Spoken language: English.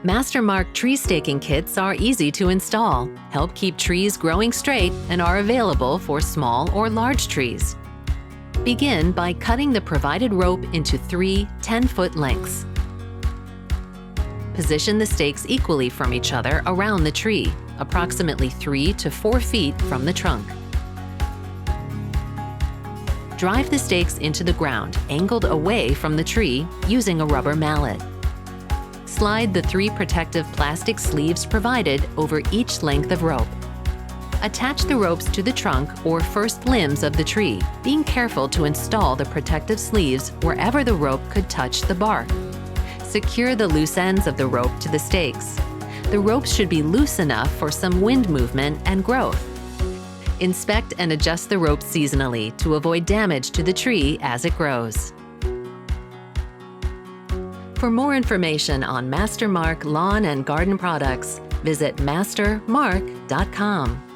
Mastermark tree staking kits are easy to install, help keep trees growing straight, and are available for small or large trees. Begin by cutting the provided rope into 3 10-foot lengths. Position the stakes equally from each other around the tree, approximately 3 to 4 feet from the trunk. Drive the stakes into the ground, angled away from the tree, using a rubber mallet. Slide the 3 protective plastic sleeves provided over each length of rope. Attach the ropes to the trunk or first limbs of the tree, being careful to install the protective sleeves wherever the rope could touch the bark. Secure the loose ends of the rope to the stakes. The ropes should be loose enough for some wind movement and growth. Inspect and adjust the rope seasonally to avoid damage to the tree as it grows. For more information on Mastermark lawn and garden products, visit mastermark.com.